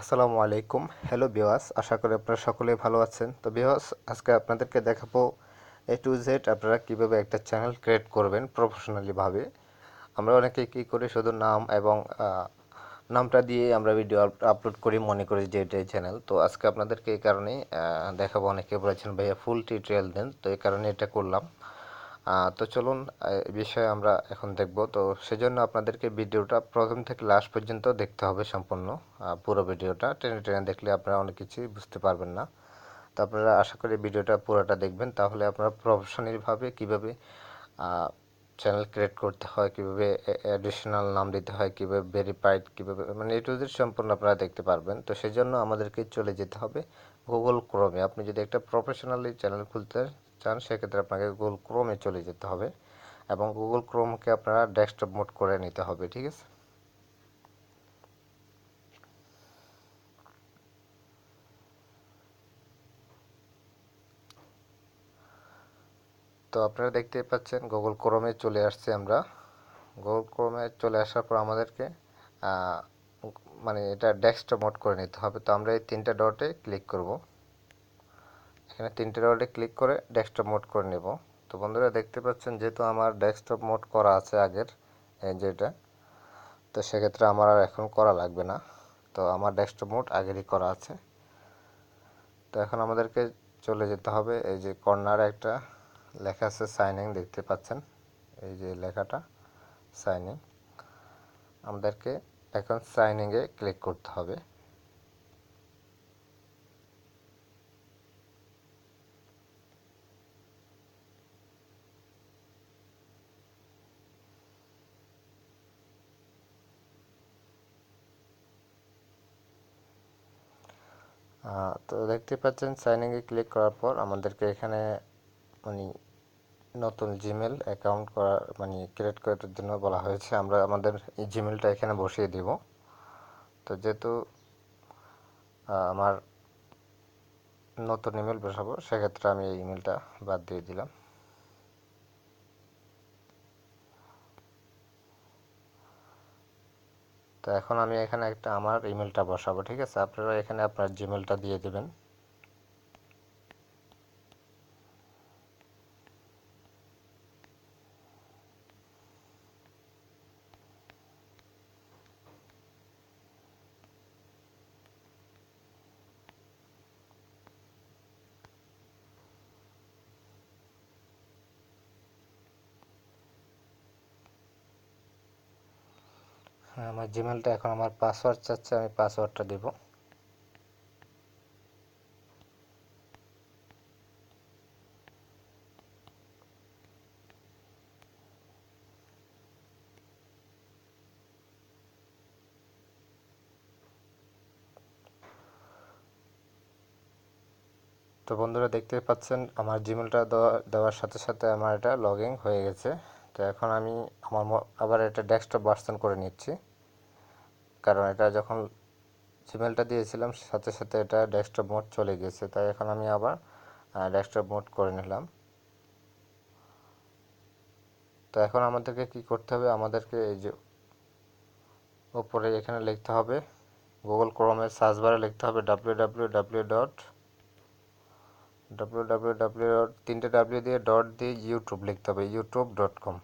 আসসালামু আলাইকুম। Hello viewers, আশা করি আপনারা সকলেই ভালো আছেন। তো ভিউয়ার্স, আজকে আপনাদেরকে দেখাবো A to Z আপনারা কিভাবে একটা চ্যানেল ক্রিয়েট করবেন প্রফেশনালি ভাবে। আমরা অনেকেই কী করি, শুধু নাম এবং নামটা দিয়ে আমরা ভিডিও আপলোড করি, মনে করি যে এটাই চ্যানেল। তো আজকে আপনাদেরকে এই কারণেই দেখাবো। অনেকে বলেছেন ভাইয়া ফুল টিউটোরিয়াল দেন, তো এই কারণে এটা করলাম। তো চলুন এই বিষয়ে আমরা এখন দেখব। তো সেজন্য আপনাদেরকে ভিডিওটা প্রথম থেকে লাস্ট পর্যন্ত দেখতে হবে সম্পূর্ণ। পুরো ভিডিওটা টেনে টেনে দেখলে আপনারা অনেক কিছুই বুঝতে পারবেন না। তো আপনারা আশা করি ভিডিওটা পুরোটা দেখবেন, তাহলে আপনারা প্রফেশনালিভাবে কীভাবে চ্যানেল ক্রিয়েট করতে হয়, কীভাবে অ্যাডিশনাল নাম দিতে হয়, কীভাবে ভেরিফাইড, কীভাবে মানে A to Z সম্পূর্ণ আপনারা দেখতে পারবেন। তো সেজন্য আমাদেরকে চলে যেতে হবে গুগল ক্রোমে। আপনি যদি একটা প্রফেশনালি চ্যানেল খুলতে চান, সেক্ষেত্রে আপনাকে গুগল ক্রোমে চলে যেতে হবে এবং গুগল ক্রোমকে আপনারা ডেস্কটপ মোড করে নিতে হবে, ঠিক আছে? তো আপনারা দেখতেই পাচ্ছেন গুগল ক্রোমে চলে আসছে আমরা। গুগল ক্রোমে চলে আসার পর আমাদেরকে আহ, মানে এটা ডেস্কটপ মোড করে নিতে হবে। তো আমরা এই তিনটা ডটে ক্লিক করব। এখানে তিনটে ডটে ক্লিক করে ডেস্কটপ মোড করে নেব। তো বন্ধুরা দেখতে পাচ্ছেন, যেহেতু আমার ডেস্কটপ মোড করা আছে আগের, এই যেটা, তো সেক্ষেত্রে আমার আর এখন করা লাগবে না। তো আমার ডেস্কটপ মোড আগেরই করা আছে। তো এখন আমাদেরকে চলে যেতে হবে, এই যে কর্নারে একটা লেখা আছে সাইন ইন, দেখতে পাচ্ছেন এই যে লেখাটা সাইন ইন। আমাদেরকে এখন সাইন ইনে ক্লিক করতে হবে। তো দেখতে পাচ্ছেন সাইন ইনে ক্লিক করার পর আমাদেরকে এখানে মানে নতুন জিমেল অ্যাকাউন্ট করা মানে ক্রিয়েট করার জন্য বলা হয়েছে। আমরা আমাদের এই জিমেলটা এখানে বসিয়ে দিব। তো যেহেতু আমার নতুন ইমেল বসাবো, সেক্ষেত্রে আমি এই ইমেলটা বাদ দিয়ে দিলাম। তো এখন আমি এখানে একটা আমার ইমেলটা বসাবো, ঠিক আছে? আপনারা এখানে আপনার জিমেলটা দিয়ে দেবেন। হ্যাঁ, আমার জিমেলটা এখন আমার পাসওয়ার্ড চাচ্ছে, আমি পাসওয়ার্ডটা দেব। তো বন্ধুরা দেখতে পাচ্ছেন, আমার জিমেলটা দেওয়ার সাথে সাথে আমার এটা লগ ইন হয়ে গেছে। তো এখন আমি আবার এটা ডেস্কটপ ভার্সন করে নিচ্ছি, কারণ এটা যখন জিমেলটা দিয়েছিলাম সাথে সাথে এটা ডেস্কটপ মোড চলে গেছে। তাই এখন আমি আবার ডেস্কটপ মোড করে নিলাম। তো এখন আমাদেরকে কি করতে হবে, আমাদেরকে এই যে উপরে এখানে লিখতে হবে, গুগল ক্রোমের সার্চ বারে লিখতে হবে www তিনটে ডাব্লিউ দিয়ে ডট দিয়ে ইউটিউব লিখতে হবে, youtube.com।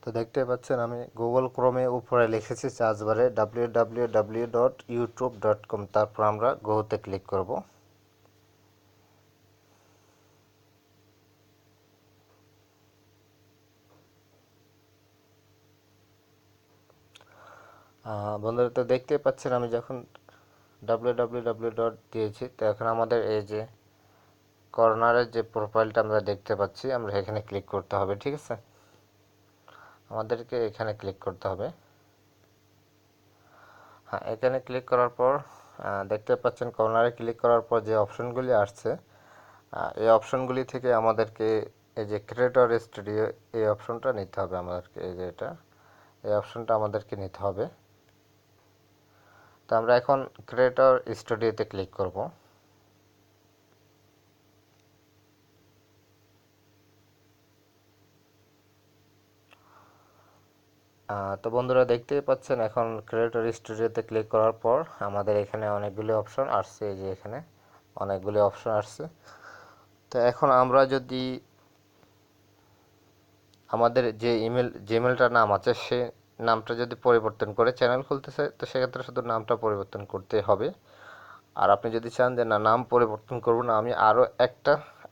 তো দেখতে পাচ্ছেন, আমি গুগল ক্রোমে উপরে লিখেছি সার্চ বারে www.youtube.com, তারপর আমরা গোতে ক্লিক করব। বন্ধুরা তো দেখতেই পাচ্ছেন, আমি যখন www ডট দিয়েছি, তো এখন আমাদের এই যে কর্নারের যে প্রোফাইলটা আমরা দেখতে পাচ্ছি, আমরা এখানে ক্লিক করতে হবে, ঠিক আছে? আমাদেরকে এখানে ক্লিক করতে হবে। হ্যাঁ, এখানে ক্লিক করার পর দেখতে পাচ্ছেন কর্নারে ক্লিক করার পর যে অপশনগুলি আসছে, এই অপশনগুলি থেকে আমাদেরকে এই যে ক্রিয়েটর স্টুডিও, এই অপশনটা নিতে হবে আমাদেরকে। এই যে এটা, এই অপশনটা আমাদেরকে নিতে হবে। তো আমরা এখন ক্রিয়েটর স্টুডিওতে ক্লিক করব। তো বন্ধুরা দেখতেই পাচ্ছেন এখন ক্রিয়েটর স্টুডিওতে ক্লিক করার পর আমাদের এখানে অনেকগুলি অপশন আসছে, এই যে এখানে অনেকগুলি অপশন আসছে। তো এখন আমরা যদি আমাদের যে জিমেলটার নাম আছে সে নামটা যদি পরিবর্তন করে চ্যানেল খুলতে চাই, তো সেক্ষেত্রে শুধু নামটা পরিবর্তন করতে হবে। আর আপনি যদি চান যে না, নাম পরিবর্তন করব না, আমি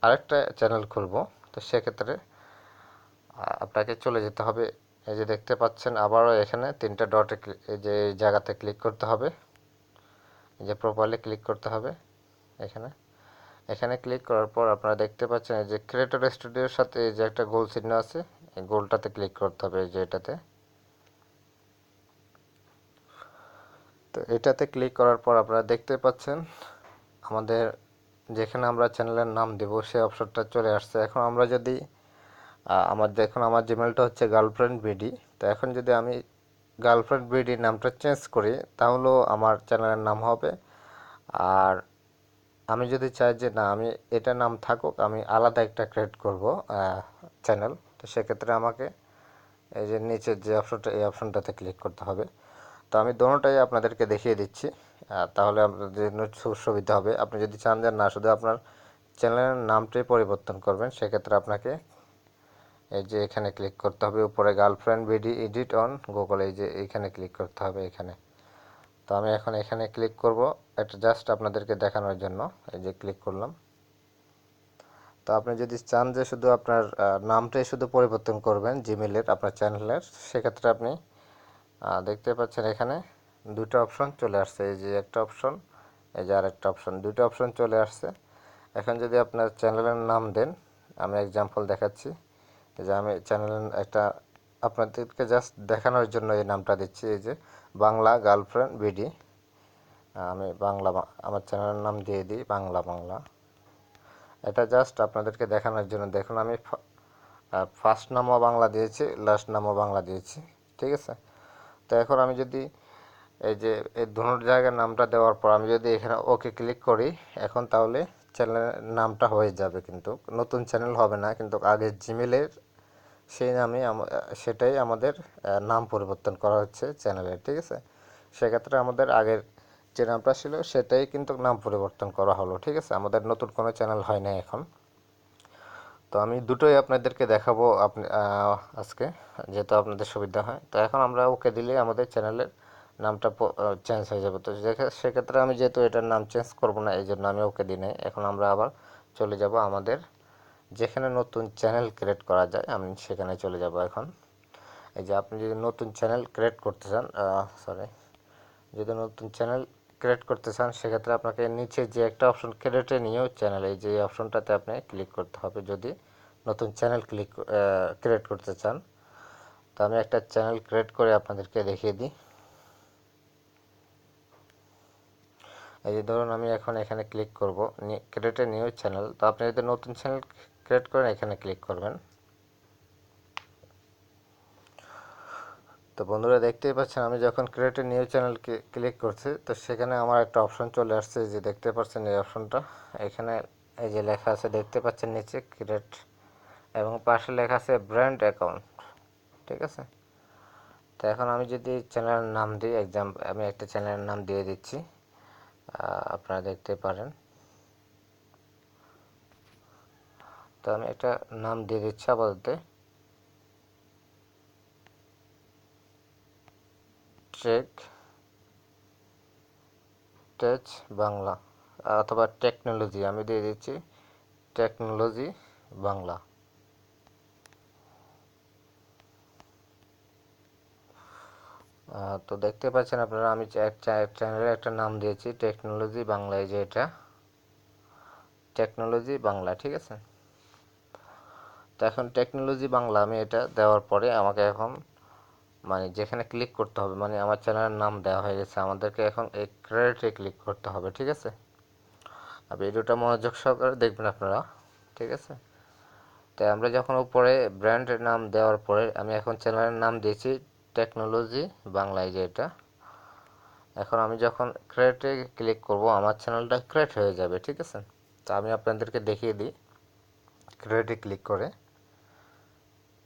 আরেকটা চ্যানেল খুলব, তো সেক্ষেত্রে আপনাকে চলে যেতে হবে। এই যে দেখতে পাচ্ছেন আবারও এখানে তিনটা ডটে এই যে এই জায়গাতে ক্লিক করতে হবে, এই যে প্রপারলি ক্লিক করতে হবে এখানে। এখানে ক্লিক করার পর আপনারা দেখতে পাচ্ছেন এই যে ক্রিয়েটর স্টুডিওর সাথে এই যে একটা গোল চিহ্ন আছে, এই গোলটাতে ক্লিক করতে হবে, এই যে এটাতে। তো এটাতে ক্লিক করার পর আপনারা দেখতে পাচ্ছেন আমাদের যেখানে আমরা চ্যানেলের নাম দেব সেই অপশনটা চলে আসছে। এখন আমরা যদি আমার জিমেলটা হচ্ছে গার্লফ্রেন্ড বিডি, তো এখন যদি আমি গার্লফ্রেন্ড বিডি নামটা চেঞ্জ করি তাহলেও আমার চ্যানেলের নাম হবে। আর আমি যদি চাই যে না, আমি এটা নাম থাকুক, আমি আলাদা একটা ক্রিয়েট করব চ্যানেল, তো সেক্ষেত্রে আমাকে এই যে নিচের যে অপশনটা, এই অপশনটাতে ক্লিক করতে হবে। তো আমি দোনোটাই আপনাদেরকে দেখিয়ে দিচ্ছি, তাহলে আপনাদের জন্য সুবিধা হবে। আপনি যদি চান যে না, শুধু আপনার চ্যানেলের নামটাই পরিবর্তন করবেন, সেক্ষেত্রে আপনাকে এই যে এখানে ক্লিক করতে হবে উপরে girlfriend video edit on Google, এই যে এইখানে ক্লিক করতে হবে এখানে। তো আমি এখন এখানে ক্লিক করব, এটা জাস্ট আপনাদেরকে দেখানোর জন্য এই যে ক্লিক করলাম। তো আপনি যদি চান যে শুধু আপনার নামটাই শুধু পরিবর্তন করবেন জিমেলের আপনার চ্যানেলের, সেক্ষেত্রে আপনি দেখতে পাচ্ছেন এখানে দুটো অপশন চলে আসছে, এই যে একটা অপশন, এই যে আরেকটা অপশন, দুটো অপশন চলে আসছে। এখন যদি আপনার চ্যানেলের নাম দেন, আমি এক্সাম্পল দেখাচ্ছি, এই যে আমি চ্যানেলের একটা আপনাদেরকে জাস্ট দেখানোর জন্য এই নামটা দিচ্ছি, এই যে বাংলা গার্লফ্রেন্ড বিডি। আমি আমার চ্যানেলের নাম দিয়ে দিই বাংলা বাংলা। এটা জাস্ট আপনাদেরকে দেখানোর জন্য। দেখুন আমি ফার্স্ট নামও বাংলা দিয়েছি, লাস্ট নামও বাংলা দিয়েছি, ঠিক আছে। তো এখন আমি যদি এই যে এই দুটো জায়গার নামটা দেওয়ার পর আমি যদি এখানে ওকে ক্লিক করি, এখন তাহলে চ্যানেলের নামটা হয়ে যাবে, কিন্তু নতুন চ্যানেল হবে না, কিন্তু আগের জিমেলের সেই নামে সেটাই আমাদের নাম পরিবর্তন করা হচ্ছে চ্যানেলের, ঠিক আছে। সেক্ষেত্রে আমাদের আগের যে নামটা ছিল সেটাই কিন্তু নাম পরিবর্তন করা হলো, ঠিক আছে, আমাদের নতুন কোনো চ্যানেল হয় না এখন। তো আমি দুটোই আপনাদেরকে দেখাবো আজকে, যেহেতু আপনাদের সুবিধা হয়। তো এখন আমরা ওকে দিলে আমাদের চ্যানেলের নামটা চেঞ্জ হয়ে যাবে। তো সেক্ষেত্রে আমি যেহেতু এটার নাম চেঞ্জ করব না, এই জন্য আমি ওকে দিই নাই। এখন আমরা আবার চলে যাব আমাদের যেখানে নতুন চ্যানেল ক্রিয়েট করা যায়, আমি সেখানে চলে যাব এখন। এই যে আপনি যদি নতুন চ্যানেল ক্রিয়েট করতে চান, যদি নতুন চ্যানেল ক্রিয়েট করতে চান, সেক্ষেত্রে আপনাকে নিচে যে একটা অপশন ক্রিয়েটে নিউ চ্যানেল, এই যে অপশনটাতে আপনি ক্লিক করতে হবে যদি নতুন চ্যানেল ক্রিয়েট করতে চান। তো আমি একটা চ্যানেল ক্রিয়েট করে আপনাদেরকে দেখিয়ে দিই। এই যে ধরুন আমি এখন এখানে ক্লিক করব ক্রিয়েটে নিউ চ্যানেল। তো আপনি যদি নতুন চ্যানেল ক্রিয়েট করেন এখানে ক্লিক করবেন। তো বন্ধুরা দেখতেই পাচ্ছেন আমি যখন create a new channel click করছি, তো সেখানে আমার একটা অপশন চলে আসছে, যে দেখতে পাচ্ছেন এই অপশনটা। এখানে এই যে লেখা আছে দেখতে পাচ্ছেন নিচে ক্রিয়েট, এবং পাশে লেখা আছে ব্র্যান্ড অ্যাকাউন্ট, ঠিক আছে। তো এখন আমি যদি চ্যানেলের নাম দিই, আমি একটা চ্যানেলের নাম দিয়ে দিচ্ছি, আপনারা দেখতে পারেন। তো আমি একটা নাম দিয়ে দিচ্ছি আপাতত, টেচ বাংলা, অথবা টেকনোলজি, আমি দিয়ে দিচ্ছি টেকনোলজি বাংলা। তো দেখতে পাচ্ছেন আপনারা আমি চ্যানেলের একটা নাম দিয়েছি টেকনোলজি বাংলা, এই যে এটা টেকনোলজি বাংলা, ঠিক আছে। তো এখন টেকনোলজি বাংলা আমি এটা দেওয়ার পরে আমাকে এখন মানে যেখানে ক্লিক করতে হবে, মানে আমার চ্যানেলের নাম দেওয়া হয়ে গেছে, আমাদেরকে এখন এই ক্রিয়েটে ক্লিক করতে হবে, ঠিক আছে। আর ভিডিওটা মনোযোগ সহকারে দেখবেন আপনারা, ঠিক আছে। তাই আমরা যখন উপরে ব্র্যান্ডের নাম দেওয়ার পরে আমি এখন চ্যানেলের নাম দিয়েছি টেকনোলজি বাংলায়, যে এটা। এখন আমি যখন ক্রিয়েটে ক্লিক করব আমার চ্যানেলটা ক্রিয়েট হয়ে যাবে, ঠিক আছে। তো আমি আপনাদেরকে দেখিয়ে দিই ক্রিয়েটে ক্লিক করে।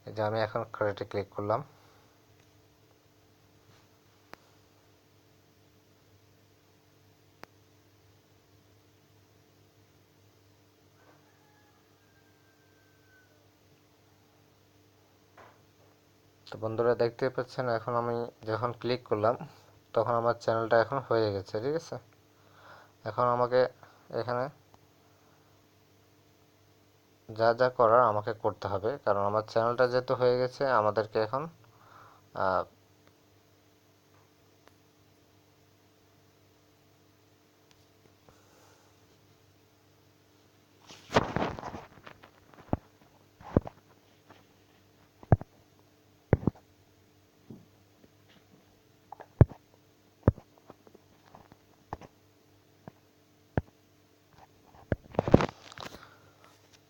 এই যে আমি এখন ক্রিয়েটে ক্লিক করলাম। তো বন্ধুরা দেখতেই পাচ্ছেন, এখন আমি যখন ক্লিক করলাম তখন আমার চ্যানেলটা এখন হয়ে গেছে। ঠিক আছে, এখন আমাকে এখানে যা যা করার আমাকে করতে হবে, কারণ আমার চ্যানেলটা যেহেতু হয়ে গেছে আমাদেরকে এখন আহ,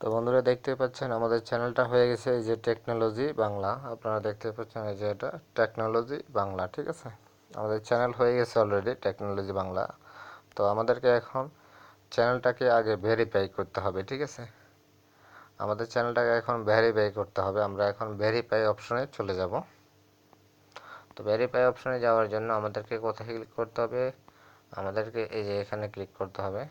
তো বন্ধুরা দেখতে পাচ্ছেন আমাদের চ্যানেলটা হয়ে গেছে, এই যে টেকনোলজি বাংলা, আপনারা দেখতে পাচ্ছেন এই যে এটা টেকনোলজি বাংলা। ঠিক আছে, আমাদের চ্যানেল হয়ে গেছে অলরেডি টেকনোলজি বাংলা। তো আমাদেরকে এখন চ্যানেলটাকে আগে ভেরিফাই করতে হবে। ঠিক আছে, আমাদের চ্যানেলটাকে এখন ভেরিফাই করতে হবে। আমরা এখন ভেরিফাই অপশনে চলে যাব। তো ভেরিফাই অপশনে যাওয়ার জন্য আমাদেরকে কোথায় ক্লিক করতে হবে? আমাদেরকে এই যে এখানে ক্লিক করতে হবে।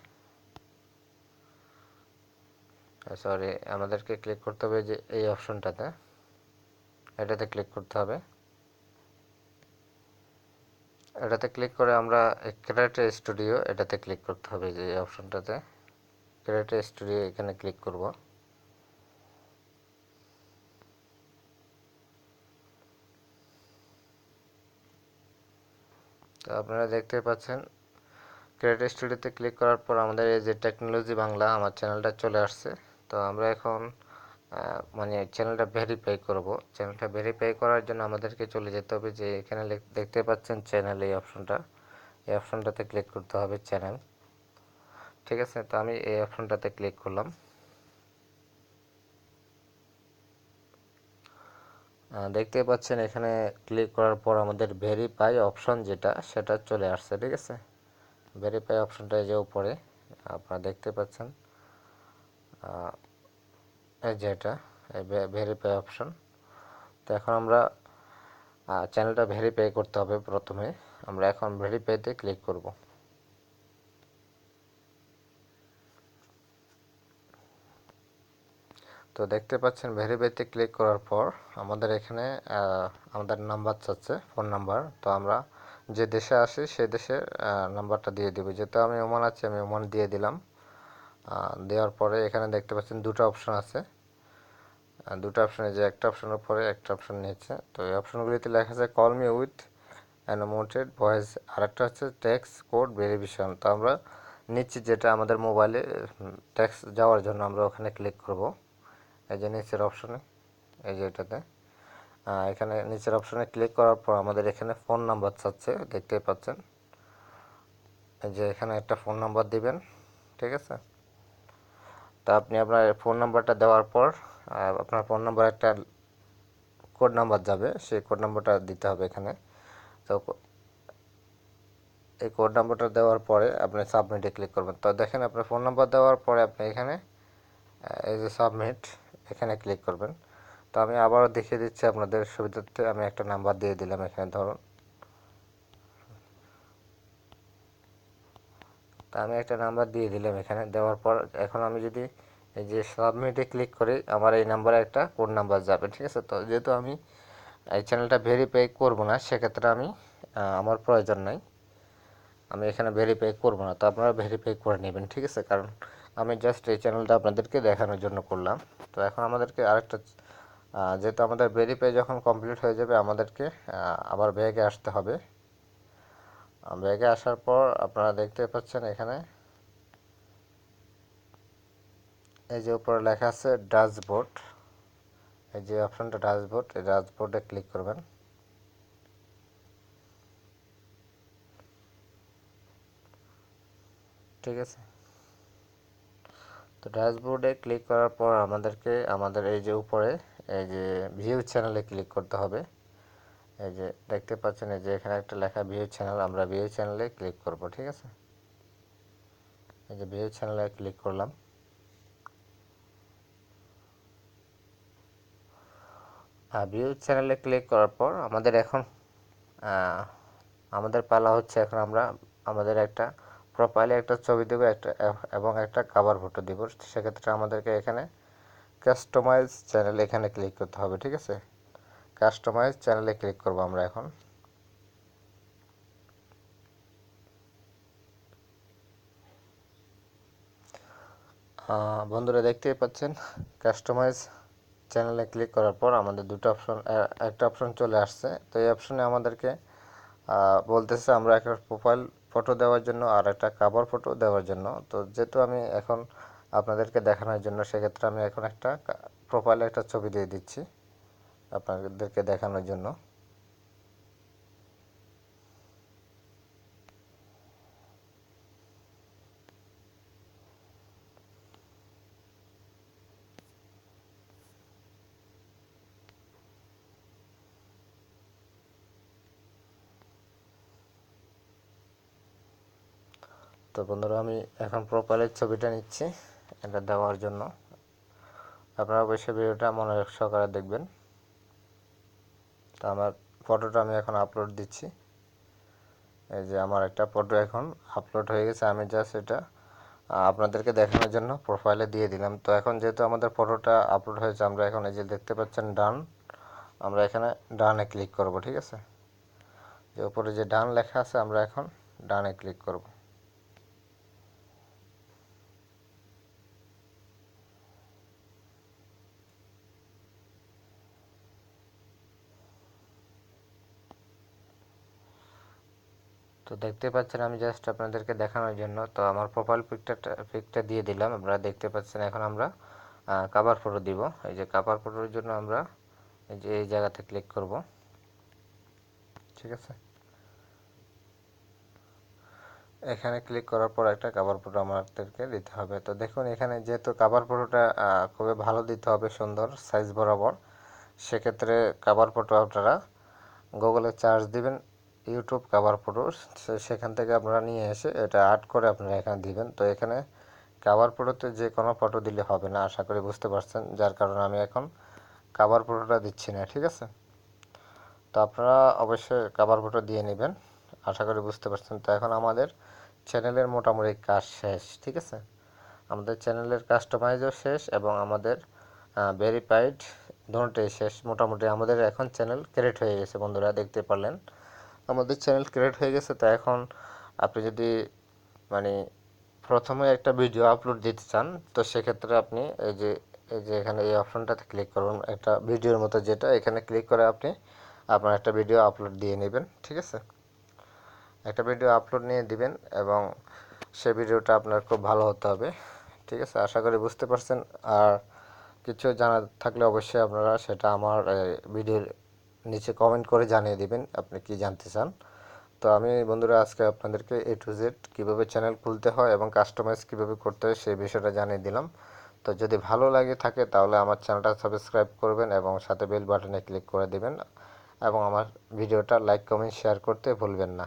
সরি, আমাদেরকে ক্লিক করতে হবে যে এই অপশনটাতে, এটাতে ক্লিক করতে হবে। এটাতে ক্লিক করে আমরা ক্রিয়েট স্টুডিও এটাতে ক্লিক করতে হবে, যে এই অপশনটাতে ক্রিয়েট স্টুডিও এখানে ক্লিক করব। তো আপনারা দেখতে পাচ্ছেন ক্রিয়েট স্টুডিওতে ক্লিক করার পর আমাদের এই যে টেকনোলজি বাংলা আমার চ্যানেলটা চলে আসছে। তো আমরা এখন মানে চ্যানেলটা ভেরিফাই করব। চ্যানেলটা ভেরিফাই করার জন্য আমাদেরকে চলে যেতে হবে, যে এখানে দেখতে পাচ্ছেন চ্যানেল, এই অপশনটা, এই অপশনটাতে ক্লিক করতে হবে চ্যানেল। ঠিক আছে, তো আমি এই অপশনটাতে ক্লিক করলাম। দেখতে পাচ্ছেন এখানে ক্লিক করার পর আমাদের ভেরিফাই অপশন যেটা সেটা চলে আসছে। ঠিক আছে, ভেরিফাই অপশনটা এই যে উপরে আপনারা দেখতে পাচ্ছেন, এই যে এটা ভেরিফাই অপশন। তো এখন আমরা চ্যানেলটা ভেরিফাই করতে হবে। প্রথমে আমরা এখন ভেরিফাইতে ক্লিক করব। তো দেখতে পাচ্ছেন ভেরিফাইতে ক্লিক করার পর আমাদের এখানে আমাদের নাম্বার চাচ্ছে, ফোন নাম্বার। তো আমরা যে দেশে আসি সে দেশের নাম্বারটা দিয়ে দেবো। যেহেতু আমি ওমান আছি, আমি ওমান দিয়ে দিলাম। দেওয়ার পরে এখানে দেখতে পাচ্ছেন দুটো অপশন আছে, দুটো অপশনে, যে একটা অপশনের পরে একটা অপশন নিয়েছে। তো এই অপশনগুলিতে লেখা আছে কল মি উইথ অ্যানোমোটেড ভয়েস, আর একটা হচ্ছে টেক্সট কোড ভেরিফিকেশন। তো আমরা নিচ্ছি যেটা আমাদের মোবাইলে টেক্সট যাওয়ার জন্য আমরা ওখানে ক্লিক করব। এই যে নিচের অপশনে, এই যে এটাতে এখানে নিচের অপশনে ক্লিক করার পর আমাদের এখানে ফোন নাম্বার চাচ্ছে, দেখতেই পাচ্ছেন। এই যে এখানে একটা ফোন নাম্বার দিবেন। ঠিক আছে, তা আপনি আপনার ফোন নাম্বারটা দেওয়ার পর আপনার ফোন নাম্বার একটা কোড নাম্বার যাবে, সেই কোড নাম্বারটা দিতে হবে এখানে। তো এই কোড নাম্বারটা দেওয়ার পরে আপনি সাবমিটে ক্লিক করবেন। তো দেখেন আপনার ফোন নাম্বার দেওয়ার পরে আপনি এখানে এই যে সাবমিট, এখানে ক্লিক করবেন। তো আমি আবারও দেখিয়ে দিচ্ছি আপনাদের সুবিধার্থে, আমি একটা নাম্বার দিয়ে দিলাম এখানে ধরুন। তা আমি একটা নাম্বার দিয়ে দিলাম এখানে, দেওয়ার পর এখন আমি যদি এই যে সাবমিটে ক্লিক করি আমার এই নাম্বারে একটা কোড নাম্বার যাবে। ঠিক আছে, তো যেহেতু আমি এই চ্যানেলটা ভেরিফাই করব না, সেক্ষেত্রে আমি আমার প্রয়োজন নাই, আমি এখানে ভেরিফাই করব না। তো আপনারা ভেরিফাই করে নেবেন। ঠিক আছে, কারণ আমি জাস্ট এই চ্যানেলটা আপনাদেরকে দেখানোর জন্য করলাম। তো এখন আমাদেরকে আরেকটা, যেহেতু আমাদের ভেরিফাই যখন কমপ্লিট হয়ে যাবে আমাদেরকে আবার ব্যাগে আসতে হবে। ব্যাগে আসার পর আপনারা দেখতে পাচ্ছেন এখানে এই যে উপরে লেখা আছে ড্যাশবোর্ড, এই যে অপশনটা ড্যাশবোর্ড, এই ড্যাশবোর্ডে ক্লিক করবেন। ঠিক আছে, তো ড্যাশবোর্ডে ক্লিক করার পর আমাদেরকে আমাদের এই যে উপরে এই যে ভিউ চ্যানেলে ক্লিক করতে হবে। এই যে দেখতে পাচ্ছেন এই যে এখানে একটা লেখা ভিউ চ্যানেল, আমরা ভিউ চ্যানেলে ক্লিক করব। ঠিক আছে, এই যে ভিউ চ্যানেলে ক্লিক করলাম। ভিউ চ্যানেলে ক্লিক করার পর আমাদের এখন আমাদের পালা হচ্ছে, এখন আমরা আমাদের একটা প্রোফাইলে একটা ছবি দেবো, একটা এবং একটা কভার ফটো দেবো। সেক্ষেত্রে আমাদেরকে এখানে কাস্টমাইজ চ্যানেল এখানে ক্লিক করতে হবে। ঠিক আছে, কাস্টমাইজ চ্যানেলে ক্লিক করব আমরা এখন। বন্ধুরা দেখতেই পাচ্ছেন কাস্টমাইজ চ্যানেলে ক্লিক করার পর আমাদের দুটো অপশন, একটা অপশন চলে আসছে। তো এই অপশনে আমাদেরকে বলতেছে আমরা একটা প্রোফাইল ফটো দেওয়ার জন্য আর একটা কভার ফটো দেওয়ার জন্য। তো যেহেতু আমি এখন আপনাদেরকে দেখানোর জন্য, সেক্ষেত্রে আমি এখন একটা প্রোফাইলে একটা ছবি দিয়ে দিচ্ছি আপনাদেরকে দেখানোর জন্য। তো বন্ধুরা আমি এখন প্রোফাইলের ছবিটা নিচ্ছি এটা দেওয়ার জন্য। আপনারা অবশ্যই ভিডিওটা মনোযোগ সহকারে দেখবেন। তো আমার ফটোটা আমি এখন আপলোড দিচ্ছি। এই যে আমার একটা ফটো এখন আপলোড হয়ে গেছে, আমি জাস্ট এটা আপনাদেরকে দেখানোর জন্য প্রোফাইলে দিয়ে দিলাম। তো এখন যেহেতু আমাদের ফটোটা আপলোড হয়েছে, আমরা এখন এই যে দেখতে পাচ্ছেন ডান, আমরা এখানে ডানে ক্লিক করব। ঠিক আছে, যে উপরে যে ডান লেখা আছে আমরা এখন ডানে ক্লিক করব। তো দেখতে পাচ্ছেন আমি জাস্ট আপনাদেরকে দেখানোর জন্য তো আমার প্রোফাইল পিকটা দিয়ে দিলাম। আপনারা দেখতে পাচ্ছেন এখন আমরা কভার ফটো দিব। এই যে কভার ফটোর জন্য আমরা এই যে এই জায়গাতে ক্লিক করব। ঠিক আছে, এখানে ক্লিক করার পর একটা কভার ফটো আমাদেরকে দিতে হবে। তো দেখুন এখানে যেহেতু কভার ফটোটা খুবই ভালো দিতে হবে, সুন্দর সাইজ বরাবর, সেক্ষেত্রে কভার ফটো আপনারা গুগলে চার্জ দিবেন ইউটিউব কভার ফটো, সেখান থেকে আপনারা নিয়ে এসে এটা আর্ট করে আপনারা এখানে দিবেন। তো এখানে কভার ফটোতে যে কোনো ফটো দিলে হবে না, আশা করি বুঝতে পারছেন, যার কারণে আমি এখন কভার ফটোটা দিচ্ছি না। ঠিক আছে, তো আপনারা অবশ্যই কভার ফটো দিয়ে নেবেন, আশা করি বুঝতে পারছেন। তো এখন আমাদের চ্যানেলের মোটামুটি কাজ শেষ। ঠিক আছে, আমাদের চ্যানেলের কাস্টমাইজও শেষ এবং আমাদের ভেরিফাইড দুটোই শেষ। মোটামুটি আমাদের এখন চ্যানেল ক্রিয়েট হয়ে গেছে। বন্ধুরা দেখতে পারলেন আমাদের চ্যানেল ক্রিয়েট হয়ে গেছে। তো এখন আপনি যদি মানে প্রথমে একটা ভিডিও আপলোড দিতে চান, তো সেক্ষেত্রে আপনি এই যে এখানে এই অপশনটাতে ক্লিক করুন, একটা ভিডিওর মতো যেটা, এখানে ক্লিক করে আপনি আপনার একটা ভিডিও আপলোড দিয়ে নেবেন। ঠিক আছে, একটা ভিডিও আপলোড নিয়ে দিবেন এবং সেই ভিডিওটা আপনার খুব ভালো হতে হবে। ঠিক আছে, আশা করি বুঝতে পারছেন। আর কিছু জানা থাকলে অবশ্যই আপনারা সেটা আমার ভিডিওর নিচে কমেন্ট করে জানিয়ে দিবেন আপনি কি জানতে চান। তো আমি বন্ধুরা আজকে আপনাদেরকে A to Z কীভাবে চ্যানেল খুলতে হয় এবং কাস্টমাইজ কীভাবে করতে হয় সেই বিষয়টা জানিয়ে দিলাম। তো যদি ভালো লাগে থাকে তাহলে আমার চ্যানেলটা সাবস্ক্রাইব করবেন এবং সাথে বেল বাটনে ক্লিক করে দিবেন এবং আমার ভিডিওটা লাইক কমেন্ট শেয়ার করতে ভুলবেন না।